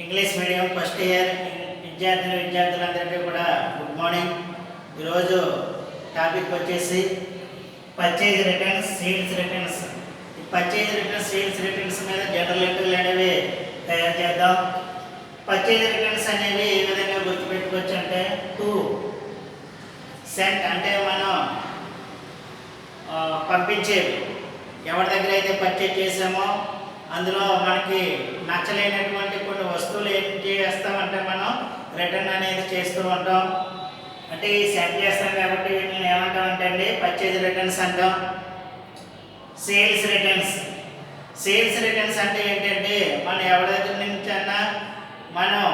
English medium first year విద్యార్థులందరికీ కూడా good morning. ఈరోజు టాపిక్ వచ్చేసి పర్చేజ్ రిటర్న్స్, సేల్స్ రిటర్న్స్. ఈ పర్చేజ్ రిటర్న్స్, సేల్స్ రిటర్న్స్ మీద జనరల్ ఎంట్రీలు అనేవి తయారు చేద్దాం. పర్చేజ్ రిటర్న్స్ అనేవి ఏ విధంగా గుర్తుపెట్టుకోవచ్చు అంటే టు సెంట్ అంటే మనం పంపించేవి. ఎవరి దగ్గర అయితే పర్చేజ్ చేసామో అందులో మనకి నచ్చలేనటువంటి కొన్ని వస్తువులు ఏం చేస్తామంటే మనం రిటర్న్ అనేది చేస్తూ ఉంటాం. అంటే ఈ సెండ్ చేస్తాం కాబట్టి వీటిని ఏమంటామంటే అండి పర్చేజ్ రిటర్న్స్ అంటాం. Sales returns. సేల్స్ రిటర్న్స్ అంటే ఏంటంటే మనం ఎవరి దగ్గర నుంచి అన్నా మనం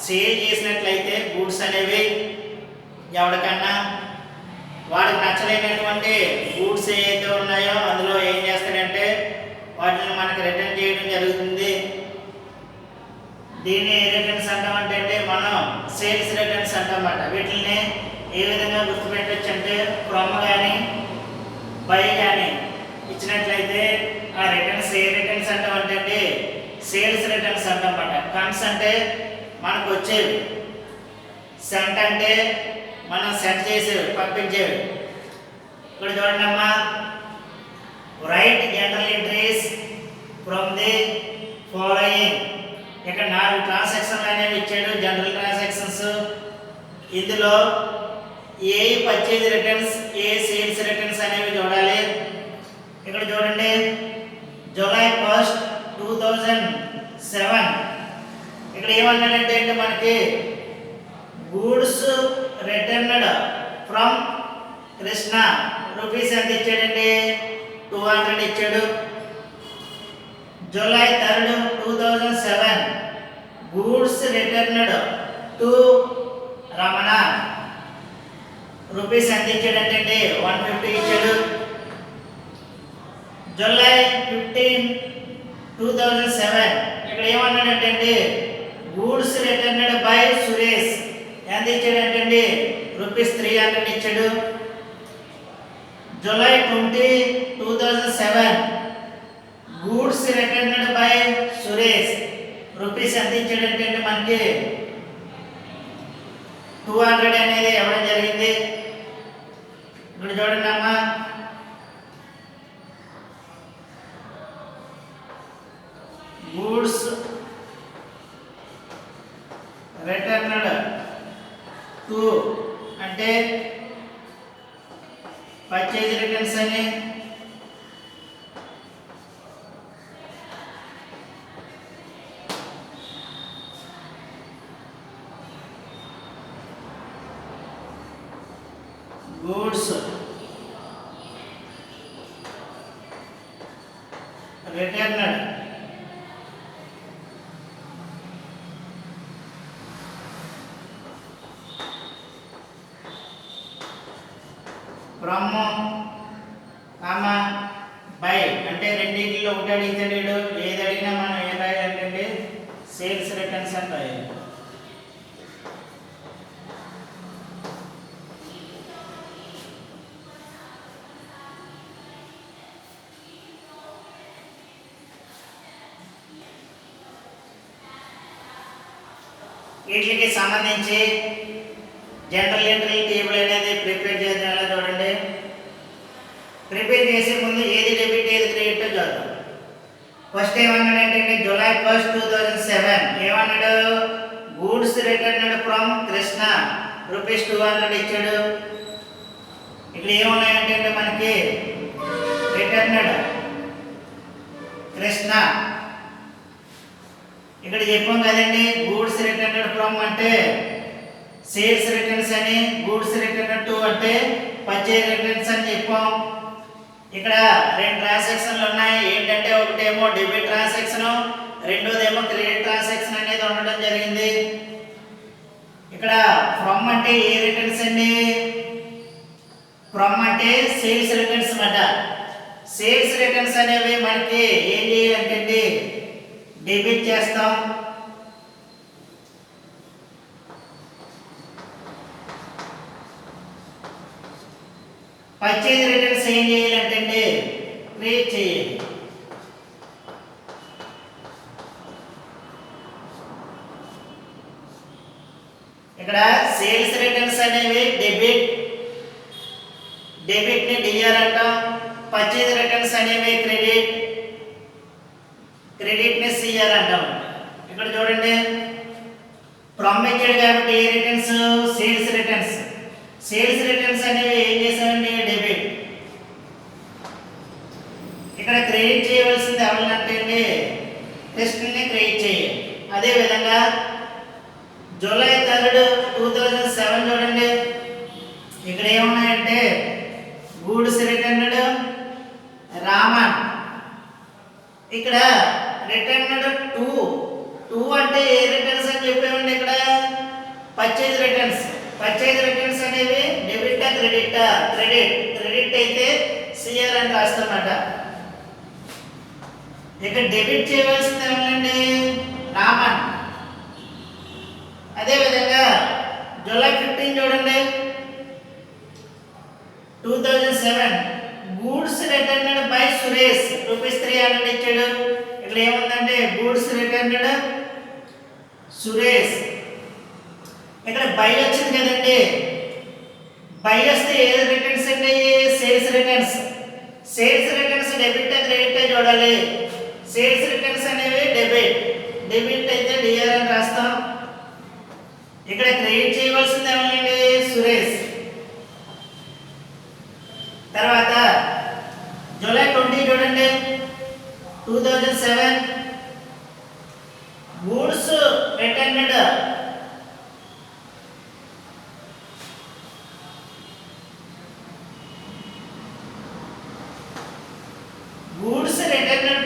సేల్ చేసినట్లయితే గూడ్స్ అనేవి ఎవరికన్నా వాడికి నచ్చలేనటువంటి గూడ్స్ ఏవైతే ఉన్నాయో అందులో ఏం చేస్తాడంటే వాటిని మనకి రిటర్న్ చేయడం జరుగుతుంది. దీన్ని రిటర్న్స్ అంటామంటే మనం సేల్స్ రిటర్న్స్ అంటామన్నమాట. వీటిని ఏ విధంగా గుర్తుపెట్టచ్చు అంటే ఫ్రమ్ కానీ బై కానీ ఇచ్చినట్లయితే ఆ రిటర్న్స్ ఏ రిటర్న్స్ అంటామంటే సేల్స్ రిటర్న్స్ అంటామన్నమాట. కమ్స్ అంటే మనకు వచ్చేవి, సెంట్ అంటే మనం సెండ్ చేసేవి, పంపించేవి. ఇక్కడ చూడండి అమ్మా, right general entries from the following. ఇక్కడ 4 ట్రాన్సాక్షన్లు అనేవి ఇచ్చాడు, జనరల్ ట్రాన్సాక్షన్స్. ఇందులో ఏ పర్చేజ్ రిటర్న్స్, ఏ సేల్స్ రిటర్న్స్ అనేవి చూడాలి. ఇక్కడ చూడండి, జూలై 1, 2007 ఇక్కడ ఏమన్నాడంటే మనకి goods returned from Krishna rupees ఎంత ఇచ్చాడండి, 200 ఇచ్చాడు. July 3, 2007 goods returned to Ramana rupees ఎంత ఇచ్చాడంటే 150 ఇచ్చాడు. జూలై 15, 2007 ఇక్కడ ఏమన్నాడంటే గూడ్స్ రిటర్న్డ్ బై సురేష్ ఎంత ఇచ్చాడంటే రూపీస్ 300 ఇచ్చాడు. July 20, 2007 goods returned by Suresh rupees ఎంత ఇచ్చాడంటే మనకి 200 అనేది ఇవ్వడం జరిగింది. ఇక్కడ చూడండి అమ్మా, గూడ్స్ రిటర్న్డ్ టు అంటే పర్చేజ్ రిటర్న్స్ అని గూడ్స్ రిటర్న్డ్ ఫ్రమ్ బై అంటే రెండింటిలో ఒకటి అడిగితే ఏది అడిగినా మనం ఏం రాయాలంటే సేల్స్ రిటర్న్స్ అని రాయాలి. వీటికి సంబంధించి జనరల్ ఎంట్రీ టేబుల్ అనేది ప్రిపేర్ చేయాలో చూడండి. ప్రిపేర్ చేసే ముందు ఏది డెబిట్ ఏది క్రెడిట్ చూద్దాం. ఫస్ట్ ఏమన్నాడంటే జూలై 1, 2007 ఏమన్నాడు, goods returned from Krishna rupees 200 ఇచ్చాడు. ఇక్కడ ఏమున్నాయంటే మనకి రిటర్న్డ్ కృష్ణ. ఇక్కడ చెప్పాం కదండి, గూడ్స్ రిటర్న్డ్ ఫ్రమ్ అంటే సేల్స్ రిటర్న్స్ అని, గూడ్స్ రిటర్న్డ్ టు అంటే పర్చేజ్ రిటర్న్స్ అని చెప్పాం. ఇక్కడ 2 ట్రాన్సాక్షన్లు ఉన్నాయి. ఏంటంటే ఒకటేమో డెబిట్ ట్రాన్సాక్షన్, రెండోదేమో క్రెడిట్ ట్రాన్సాక్షన్ అనేది ఉండడం జరిగింది. ఇక్కడ ఫ్రమ్ అంటే ఏ రిటర్న్స్ అండి, ఫ్రమ్ అంటే సేల్స్ రిటర్న్స్ అన్నమాట. సేల్స్ రిటర్న్స్ అనేవి మనకి ఏం చేయాలంటే డెబిట్ చేస్తాం. పర్చేజ్ రిటర్న్స్ ఏం చేయాలంటే క్రియేట్ చేయాలి. ఇక్కడ సేల్స్ రిటర్న్స్ అనేవి డెబిట్ ని డిఆర్ అంటాం. పర్చేజ్ రిటర్న్స్ అనేవి క్రెడిట్ ని సిఆర్ అంటాం. ఇక్కడ చూడండి ఫ్రమ్ ఇచ్చాడు కాబట్టి ఏ రిటర్న్స్ సేల్స్ రిటర్న్స్ అనేవి ఏం చేసామండి డెబిట్. ఇక్కడ క్రెడిట్ చేయవలసింది ఎవరినంటే అండి టెస్ట్ని క్రెడిట్ చేయాలి. అదే విధంగా జూలై 3, 2007 చూడండి ఇక్కడ ఏమున్నాయంటే గూడ్స్ రిటర్న్డ్ రామన్. ఇక్కడ రిటర్న్డ్ 2 అంటే ఏ రిటర్న్స్ అని చెప్పామండి. ఇక్కడ పర్చేజ్ రిటర్న్స్ అనేవి డెబిటా క్రెడిట్ అయితే సిఆర్ అని రాస్తామట. ఇక్కడ డెబిట్ చేయవలసింది ఏమండి రామన్. అదే విధంగా జూలై 15 చూడండి 2007 గూడ్స్ రిటర్న్డ్ బై సురేష్ ₹300 ఇచ్చాడు. ఇక్కడ ఏముందంటే గూడ్స్ రిటర్న్డ్ సురేష్. ఇక్కడ బై వచ్చింది కదండి. బై వస్తే ఏ రిటర్న్స్ అండి సేల్స్ రిటర్న్స్ డెబిట్ క్రెడిట్ చూడాలి. సేల్స్ రిటర్న్స్ అనేవి డెబిట్ అయితే డిఆర్ అని రాస్తాం. ఇక్కడ క్రెడిట్ చేయవలసింది ఏమండి సురేష్. తర్వాత జూలై 20 చూడండి 2007 గూడ్స్ రిటర్న్డ్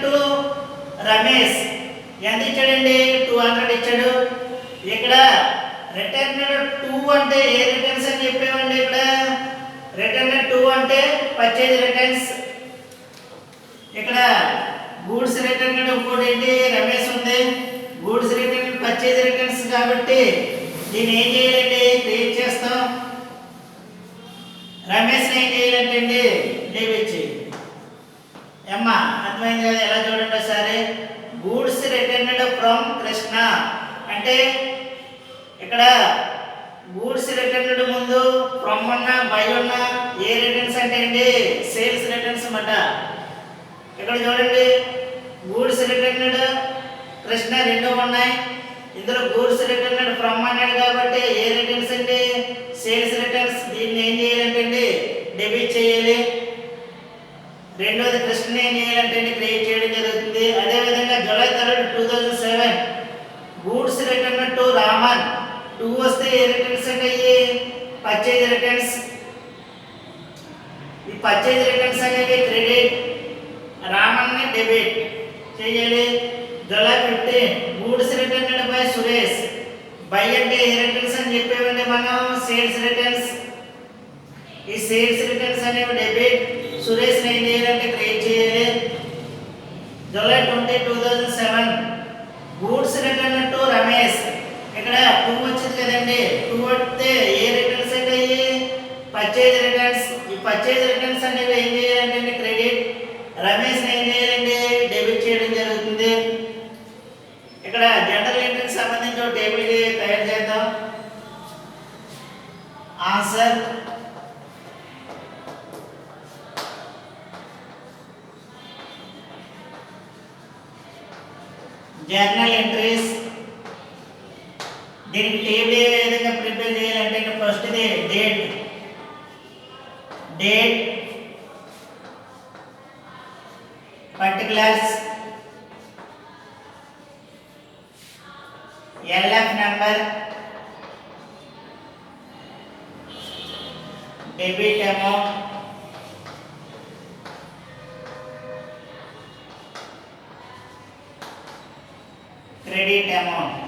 టు రమేష్. ఎంత ఇచ్చాడండి 200 ఇచ్చాడు. ఇక్కడ రిటర్న్డ్ 2 అంటే ఏ రిటర్న్స్ అని చెప్పామండి. ఇక్కడ రిటర్న్డ్ 2 అంటే పర్చేజ్ రిటర్న్స్. ఇక్కడ గూడ్స్ రిటర్న్డ్ ఇంకోటి ఏంటి రమేష్ ఉంది. గూడ్స్ రిటర్న్డ్ పర్చేజ్ రిటర్న్స్ కాబట్టి దీన్ని ఏం చేయాలండి క్రియేట్ చేస్తాం. రమేష్ ఏం చేయాలంటే అండి డెబిట్ చేయాలి. అమ్మా అర్థమైంది కదా. ఎలా చూడండి ఒకసారి గూడ్స్ రిటర్న్డ్ ఫ్రమ్ కృష్ణ అంటే ఇక్కడ గూడ్స్ రిటర్న్డ్ ముందు ఫ్రమ్ ఉన్న బై ఉన్న ఏ రిటర్న్స్ అంటే అండి సేల్స్ రిటర్న్స్ అన్నమాట. ఇక్కడ చూడండి గూడ్స్ రిటర్న్డ్ కృష్ణ రెండు ఉన్నాయి. ఇందులో గూడ్స్ రిటర్న్డ్ ఫ్రమ్ అన్నాడు కాబట్టి ఏ రిటర్న్స్ అండి సేల్స్ రిటర్న్స్. దీన్ని ఏం చేయాలంటే అండి డెబిట్ చేయాలి. రెండోది కృష్ణ ఏం చేయాలంటే క్రియేట్ చేయడం జరుగుతుంది. అదేవిధంగా July 3, 2007 goods return to Raman 2 వస్తే ఏ రిటర్న్స్ అంటే పర్చేజ్ రిటర్న్స్. ఈ పర్చేజ్ రిటర్న్స్ అనేవి క్రెడిట్, రామన్ ని డెబిట్ చేయాలి. July 15 goods returned by Suresh. By అంటే ఏ రిటర్న్స్ అని చెప్పేవండి మనం సేల్స్ రిటర్న్స్. ఈ సేల్స్ రిటర్న్స్ అనేవి డెబిట్. సురేష్ ఏం చేయాలంటే క్రియేట్ చేయాలి. July 20, 2007 goods return to Ramesh. ఇక్కడ 2 వచ్చింది కదండి. 2 వస్తే ఏ రిటర్న్స్ అంటే పర్చేజ్ రిటర్న్స్. ఈ పర్చేజ్ రిటర్న్స్ అనేవి ఏం చేయాలంటే క్రెడిట్. రమేష్ ఏం చేయాలంటే డెబిట్ చేయడం జరుగుతుంది. ఇక్కడ జనరల్ ఎంట్రీకి సంబంధించి ఒక టేబుల్ తయారు చేద్దాం. Answer journal entries. దీనికి టేబుల్ ఏ విధంగా ప్రిపేర్ చేయాలంటే first date particulars LF number debit amount credit amount.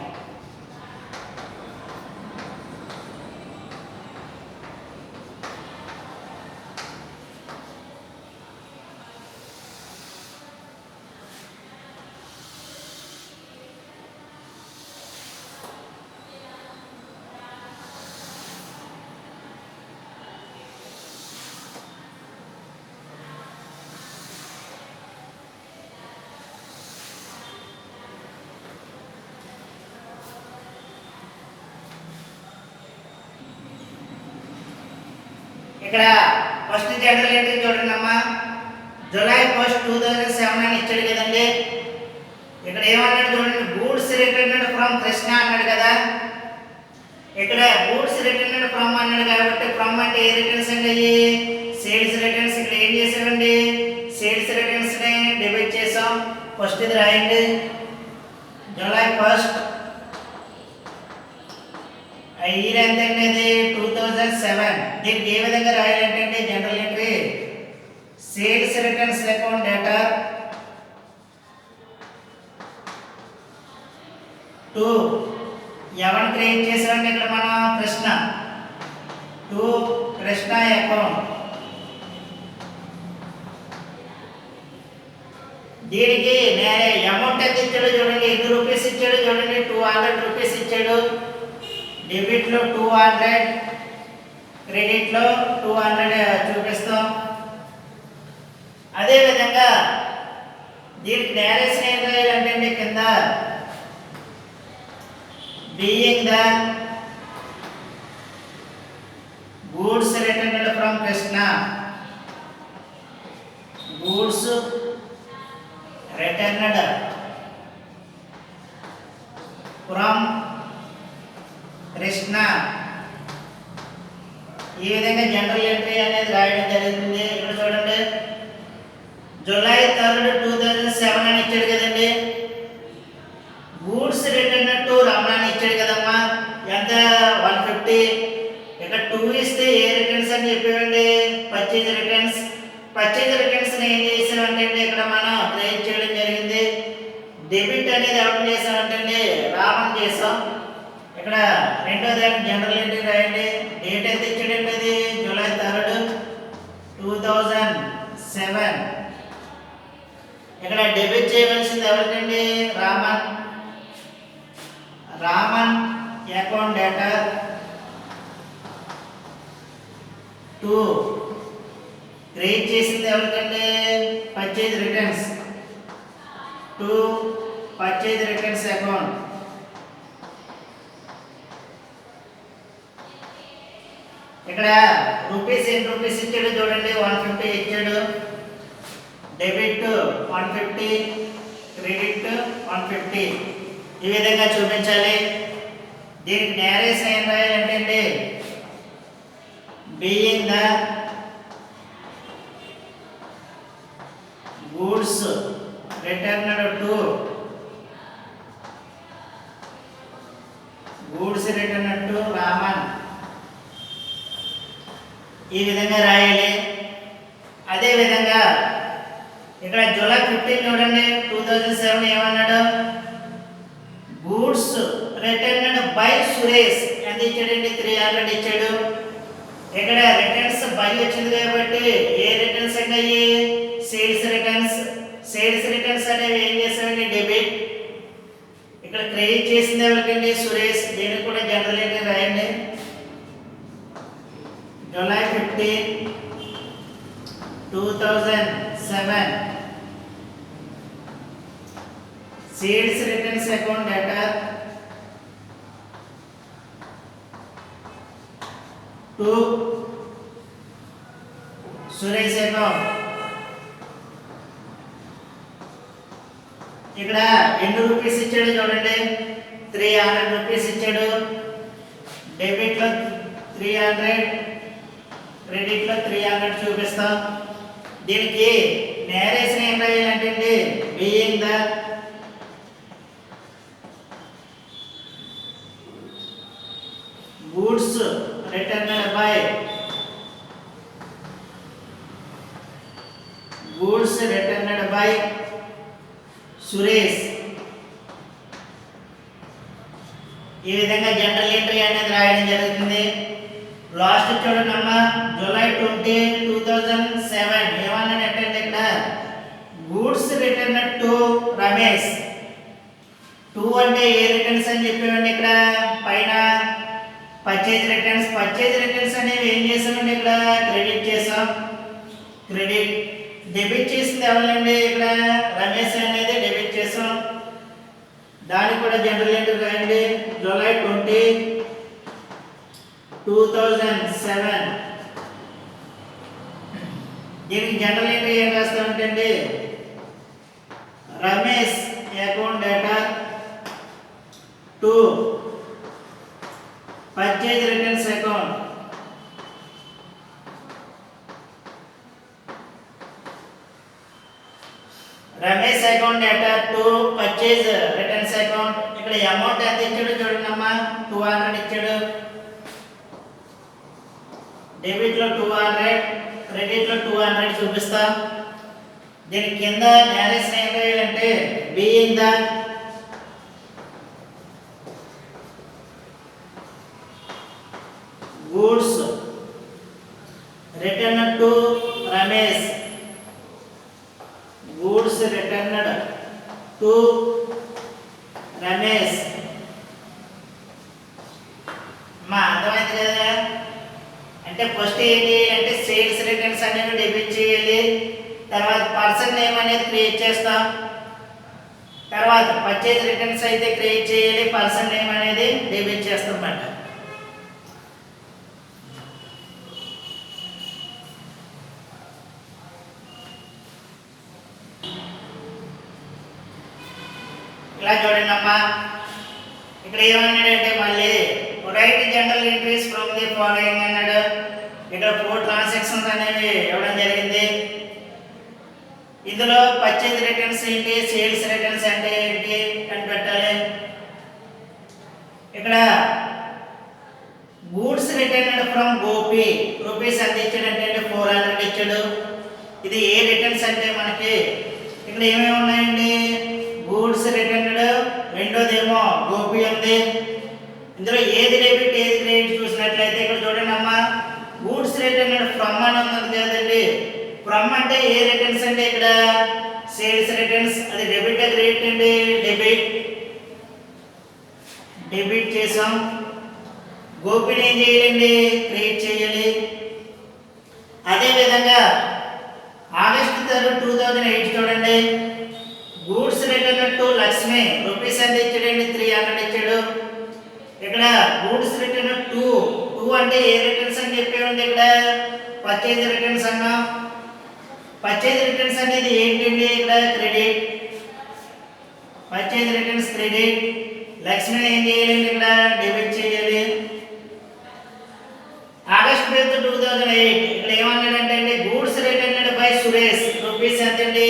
ఇక్కడ ఫస్ట్ జనరల్ ఎంట్రీ చూడండి అమ్మా, జూలై 1, 2007 అని ఇచ్చాడు కదండి. ఇక్కడ ఏమన్నాడు చూడండి, గూడ్స్ రిటర్న్డ్ ఫ్రమ్ కృష్ణ అన్నాడు కదా. ఇక్కడ గూడ్స్ రిటర్న్డ్ ఫ్రమ్ అన్నాడు కాబట్టి ఫ్రమ్ అంటే ఏ రిటర్న్స్ అండి? Sales returns. ఇక్కడ ఏం చేసామండి, సేల్స్ రిటర్న్స్ ని డెబిట్ చేసాం. ఫస్ట్ ఇది రాయండి, జూలై 1, ఇయర్ ఎంత అండి? అది 2007. దీనికి ఏ విధంగా రాయాలంటే general entry sales returns account డేటా 2 ఎవరిని క్రియేట్ చేసామంటే ఇక్కడ మనం కృష్ణ 2 కృష్ణ అకౌంట్. దీనికి నేను అమౌంట్ ఎంత ఇచ్చాడు చూడండి, ఎన్ని రూపీస్ ఇచ్చాడు చూడండి, 200 రూపీస్ ఇచ్చాడు. డెబిట్ లో 200, క్రెడిట్ లో 200 చూపిస్తాం. అదే విధంగా దీనికి నేరేషన్ ఏం రాయాలంటే కింద being the goods returned from Krishna, goods returned from Krishna. ఈ విధంగా జనరల్ ఎంట్రీ అనేది రాయడం జరుగుతుంది. ఇక్కడ చూడండి, జూలై 3, 2007 అని ఇచ్చాడు కదండి. గూడ్స్ రిటర్న్ టు రమణ అని ఇచ్చాడు కదమ్మా, ఎంత? 150. ఇక్కడ 2 ఇస్తే ఏ రిటర్న్స్ అని చెప్పేవండి? Purchase returns. పర్చేజ్ రిటర్న్స్ ఏం చేసామంటే ఇక్కడ మనం క్రియేట్ చేయడం జరిగింది. డెబిట్ అనేది ఎవరు చేసామంటే రామన్ చేసాం. ఇక్కడ రెండో దానికి జనరల్ ఎంట్రీ రాయండి. డేట్ ఎంత ఇచ్చాడంటే అది జూలై 3, 2007. ఇక్కడ డెబిట్ చేయవలసింది ఎవరికండి? రామన్. రామన్ అకౌంట్ డేటా 2 క్రియేట్ చేసింది ఎవరికంటే purchase returns 2 purchase returns account. ఇక్కడ రూపీస్ ఎన్ని రూపీస్ ఇచ్చాడు చూడండి, 150 ఇచ్చాడు. Debit 150, credit 150. ఈ విధంగా చూపించాలి. దీనికి నేరేషన్ ఏం రాయాలంటే being the goods returned to goods returned to Raman. ఈ విధంగా రాయాలి. అదే విధంగా ఇక్కడ జూలై 15 చూడండి, 2007 ఏమన్నాడు? గూడ్స్ రిటర్న్డ్ బై సురేష్ ఎంత ఇచ్చాడండి? 300 ఇచ్చాడు. ఇక్కడ రిటర్న్స్ బై వచ్చింది కాబట్టి ఏ రిటర్న్స్ అంటే సేల్స్ రిటర్న్స్. సేల్స్ రిటర్న్స్ అనేవి ఏం చేస్తామండి? డెబిట్. ఇక్కడ క్రెడిట్ చేసింది ఎవరికండి? సురేష్. దీనికి కూడా జనరల్ ఎంట్రీ రాయండి, జూలై 15, 2007. సేల్స్ రిటర్న్స్ అకౌంట్ డేటా 2 సురేష్ అకౌంట్. ఇక్కడ ఎన్ని రూపీస్ ఇచ్చాడు చూడండి, 300 రూపీస్ ఇచ్చాడు. డెబిట్ లో 300, క్రెడిట్ లో 300 చూపిస్తాం. దీనికి నేరేషన్ ఏం రాయాలంటే being the goods returned by Suresh. ఈ విధంగా జనరల్ ఎంట్రీ అనేది రాయడం జరుగుతుంది. లాస్ట్ చూడండి అమ్మా, జూలై 20, 2007 ఏమన్నాడంటే ఇక్కడ గూడ్స్ రిటర్న్ టు రమేష్. 2 అంటే ఏ రిటర్న్స్ అని చెప్పేవండి. ఇక్కడ పైన పర్చేజ్ రిటర్న్స్ అనేవి ఏం చేసామండి? ఇక్కడ క్రెడిట్ చేసాం. క్రెడిట్. డెబిట్ చేసింది ఎవరండి? ఇక్కడ రమేష్ అనేది డెబిట్ చేసాం. దానికి కూడా జనరల్ ఎంట్రీ రాయండి, జూలై 20, 2007. దీనికి జనరల్ ఎంట్రీ ఏం రాస్తామంటే రమేష్ అకౌంట్ డేటా to purchase returns account Ramesh account డేటా టు పర్చేజ్ రిటర్న్స్ అకౌంట్. ఇక్కడ అమౌంట్ ఎంత ఇచ్చాడు చూడండి అమ్మా, 200 ఇచ్చాడు. డెబిట్ లో 200, క్రెడిట్ లో 200 చూపిస్తా. దీని కింద నేరేషన్ ఏం రాయాలంటే being the goods return to Ramesh, goods returned to Ramesh. మా అర్థమైంది కదా? అంటే ఫస్ట్ ఏంటి అంటే సేల్స్ రిటర్న్స్ అనేవి డెబిట్ చేయాలి, తర్వాత పర్సన్ నేమ్ అనేది క్రియేట్ చేస్తాం, తర్వాత పర్చేజ్ రిటర్న్స్ అయితే క్రియేట్ చేయాలి, పర్సన్ నేమ్ అనేది డెబిట్ చేస్తాం అన్నమాట. ఇలా చూడండి అమ్మా, ఇక్కడ ఏమన్నాడంటే మళ్ళీ right general entries from the following అన్నాడు. ఇక్కడ 4 ట్రాన్సాక్షన్స్ అనేవి ఇవ్వడం జరిగింది. ఇందులో పర్చేజ్ రిటర్న్స్ ఏంటి, సేల్స్ రిటర్న్స్ అంటే ఏంటి అని పెట్టాలి. ఇక్కడ goods returned from Gopi rupees ఎంత ఇచ్చాడంటే 400 ఇచ్చాడు. ఇది ఏ రిటర్న్స్ అంటే మనకి ఇక్కడ ఏమేమి ఉన్నాయండి, గూడ్స్ రిటర్న్డ్, రెండోదేమో గోపి ఉంది. ఇందులో ఏది డెబిట్ ఏది క్రెడిట్ చూసినట్లయితే ఇక్కడ చూడండి అమ్మా, గూడ్స్ రిటర్న్డ్ ఫ్రమ్ అని ఉంది కదండి. ఫ్రమ్ అంటే ఏ రిటర్న్స్ అంటే ఇక్కడ సేల్స్ రిటర్న్స్, అది డెబిట్ క్రెడిట్ అండి, డెబిట్ చేసాం. గోపిని ఏం చేయాలండి, క్రియేట్ చేయాలి. అదే విధంగా ఆగస్టు 3, 2008 చూడండి, goods return to Lakshmi rupees ఎంత ఇచ్చాడండి, 300 ఇచ్చాడు. ఇక్కడ గూడ్స్ రిటర్న్ టు అంటే ఏ రిటర్న్స్ అని చెప్పేవండి, ఇక్కడ పర్చేజ్ రిటర్న్స్ అన్నా. పర్చేజ్ రిటర్న్స్ అనేది ఏంటండి, ఇక్కడ క్రెడిట్, పర్చేజ్ రిటర్న్స్ క్రెడిట్. లక్ష్మిని ఏం చేయాలండి, ఇక్కడ డెబిట్ చేయాలి. ఆగస్ట్ 5, 2008 ఇక్కడ ఏమన్నాడంటే అండి, goods returned by Suresh rupees ఎంత అండి,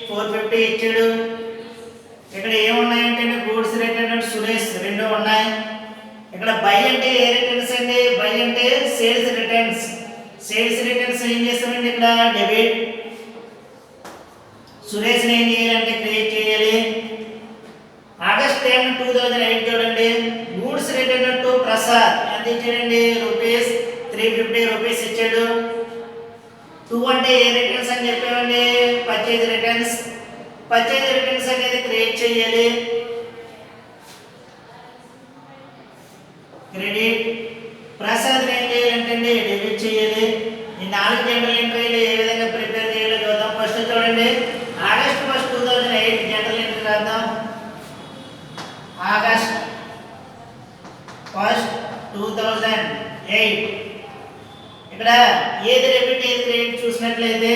450 ఇచ్చాడు. ఇక్కడ ఏమున్నాయంటే గూడ్స్ రిటర్న్డ్ సురేష్ రెండు ఉన్నాయి. ఇక్కడ బై అంటే ఏ రిటర్న్స్ అండి, బై అంటే సేల్స్ రిటర్న్స్. సేల్స్ రిటర్న్స్ ఏం చేస్తామండి, ఇక్కడ డెబిట్. సురేష్ ఏం చేయాలంటే క్రియేట్ చేయాలి. ఆగస్ట్ 10, 2008 చూడండి, గూడ్స్ రిటర్న్ టు ప్రసాద్ ఎంత ఇచ్చాడండి, రూపీస్ 350 రూపీస్ ఇచ్చాడు. 2 అంటే ఏ రిటర్న్స్ అని చెప్పామండి, పర్చేజ్ రిటర్న్స్. పర్చేజ్ రిటర్న్స్ అనేది క్రియేట్ చేయాలి. క్రెడిట్. ప్రసాద్ ఏం చేయాలంటే డెబిట్ చేయాలి. ఈ 4 జనరల్ ఎంట్రీలు ఏ విధంగా ప్రిపేర్ చేయాలో చూద్దాం. ఫస్ట్ చూడండి, ఆగస్ట్ 1, 2008 జనరల్ ఎంట్రీ రాద్దాం. ఆగస్ట్ 1, 2008 ఇక్కడ ఏది డెబిట్ ఏది క్రెడిట్ చూసినట్లయితే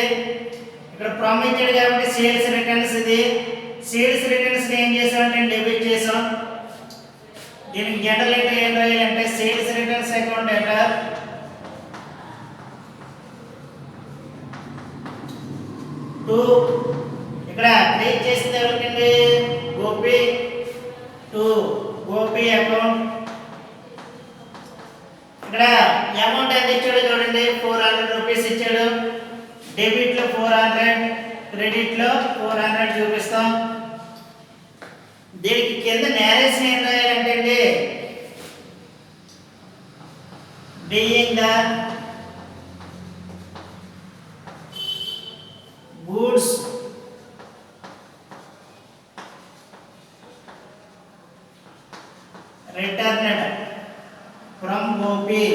ఇక్కడ ఫ్రమ్ ఇచ్చాడు కాబట్టి సేల్స్ రిటర్న్స్, ఇది సేల్స్ రిటర్న్స్ ఏం చేసామంటే డెబిట్ చేసాం. దీనికి జనరల్ ఎంట్రీ ఏం రాయాలంటే సేల్స్ రిటర్న్స్ అకౌంట్ డేటా టు, ఇక్కడ క్రియేట్ చేసింది ఎవరికండి, గోపి, టు గోపి అకౌంట్. ఇక్కడ అమౌంట్ ఎంత ఇచ్చాడో చూడండి, 400 రూపీస్ ఇచ్చాడు. డెబిట్ లో 400, క్రెడిట్ లో 400 చూపిస్తాం. దీనికి కింద నేరేషన్ ఏం రాయాలంటే being the goods returned from Gopi,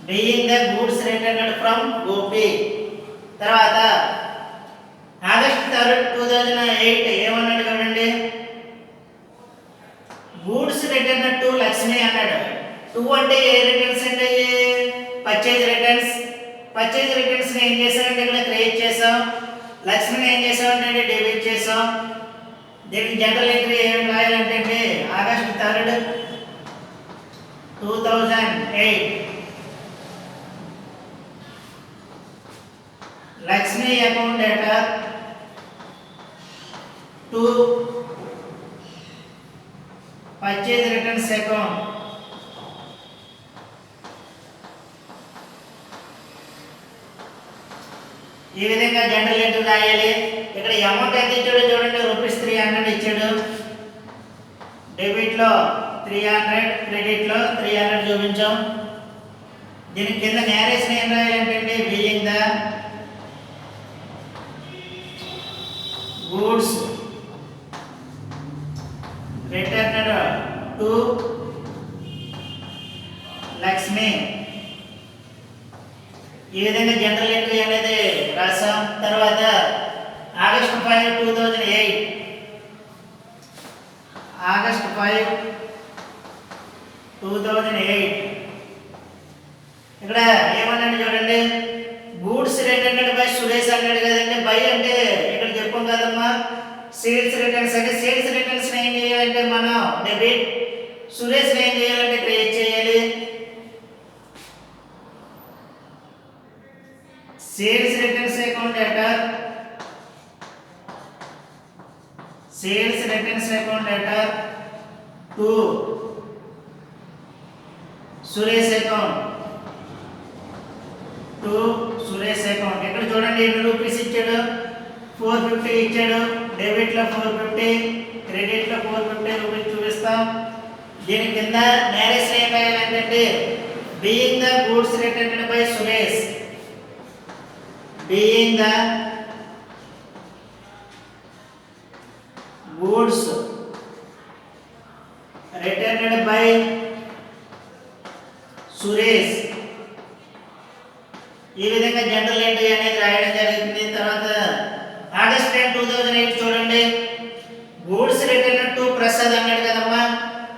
being the goods returned from Gopi. తర్వాత ఆగస్ట్ 3, 2008 ఏమన్నాడు చూడండి, గూడ్స్ రిటర్న్ టు లక్ష్మి అన్నాడు. 2 అంటే ఏ రిటర్న్స్ అంటే పర్చేజ్ రిటర్న్స్. చేసాం, లక్ష్మిని ఏం చేసాం అంటే డెబిట్ చేసాం. దీనికి జనరల్ ఎంట్రీ ఏం రాయాలంటే అండి ఆగస్ట్ 3, 2008 లక్ష్మి అకౌంట్ డేటా టు పర్చేజ్ రిటర్న్స్ అకౌంట్. ఈ విధంగా జనరల్ ఎంట్రీ రాయాలి. ఇక్కడ అమౌంట్ ఎంత ఇచ్చాడో చూడండి, ₹300 ఇచ్చాడు. డెబిట్ లో 300, క్రెడిట్ లో 300 చూపించాం. దీని కింద నేరేషన్ ఏం రాయాలంటే being the goods returned to Lakshmi. ఈ విధంగా జనరల్ ఎంట్రీ అనేది రాసాం. తర్వాత ఆగస్ట్ 5, 2008 ఆగస్ట్ 5, 2008 ఇక్కడ ఏమన్నాడు చూడండి, గూడ్స్ రిటర్న్డ్ బై సురేష్ అన్నాడు కదండి. బై అంటే ఇక్కడ చెప్పాం కదమ్మా సేల్స్ రిటర్న్స్ అంటే సేల్స్ రిటర్న్స్ ఏం చేయాలంటే మనం డెబిట్, సురేష్ ఏం చేయాలంటే క్రెడిట్ చేయాలి. Sales returns account data sales returns account డేటా టు సురేష్ అకౌంట్ ఇక్కడ చూడండి ఎన్ని రూపీస్ ఇచ్చాడు, 450 ఇచ్చాడు. డెబిట్ లో 450, క్రెడిట్ లో 450 రూపీస్ చూపిస్తాం. దీని కింద నేరేషన్ ఏం రాయాలంటే being the goods returned by Suresh, being the goods returned by Suresh. ఈ విధంగా జనరల్ ఎంట్రీ అనేది రాయడం జరిగింది. తర్వాత ఆగస్ట్ 10, 2008 చూడండి, గూడ్స్ రిటర్న్ టు ప్రసాద్ అన్నాడు కదమ్మా.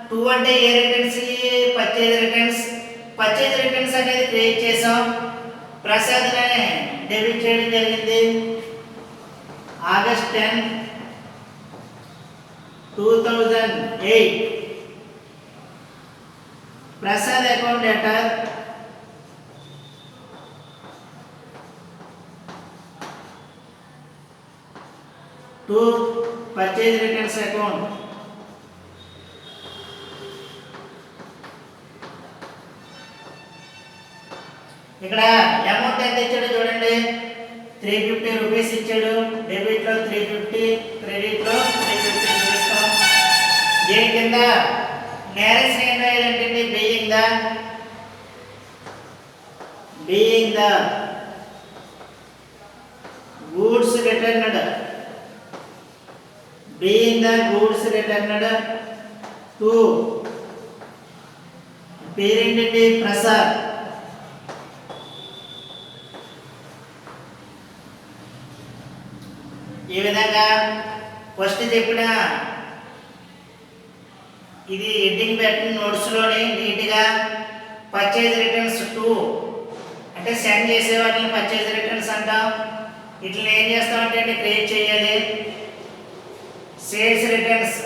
2 అంటే ఏ returns, purchase returns. Purchase returns అనేది క్రియేట్ చేసాం, ప్రసాద్ అనే డెబిట్ చేయడం జరిగింది. ఆగస్ట్ 10, 2008 ప్రసాద్ అకౌంట్ డేటా టు పర్చేజ్ రిటర్న్స్ అకౌంట్. ఇక్కడ అమౌంట్ ఎంత ఇచ్చాడో చూడండి, 350 రూపీస్ ఇచ్చాడు. డెబిట్ లో 350, క్రెడిట్ లో 350 చూపిస్తాం. దీని కింద నేరేషన్ ఏం రాయాలంటే being the goods returned, being the goods returned to parent అంటే ప్రసాద్. ఈ విధంగా ఫస్ట్ చెప్పిన ఇది హెడ్డింగ్ పెట్టిన నోట్స్లోని నీట్గా పర్చేజ్ రిటర్న్స్ టు అంటే సెండ్ చేసే వాటిని పర్చేజ్ రిటర్న్స్ అంటాం. వీటిని ఏం చేస్తామంటే క్రియేట్ చేయాలి. Sales returns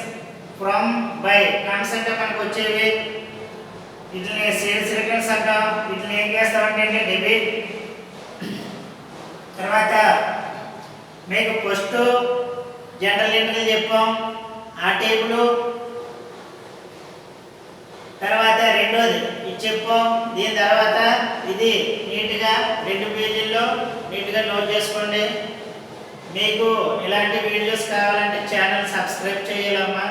from by concept మనకు వచ్చేవి, వీటిని సేల్స్ రిటర్న్స్ అంటాం. వీటిని ఏం చేస్తామంటే డెబిట్. తర్వాత మీకు ఫస్ట్ జనరల్ ఎంట్రీలు చెప్పాం, ఆ టేబుల్. తర్వాత రెండోది ఇది చెప్పాం. దీని తర్వాత ఇది నీట్గా 2 పేజీల్లో నీట్గా నోట్ చేసుకోండి. మీకు ఇలాంటి వీడియోస్ కావాలంటే ఛానల్ సబ్స్క్రైబ్ చేయాలమ్మా.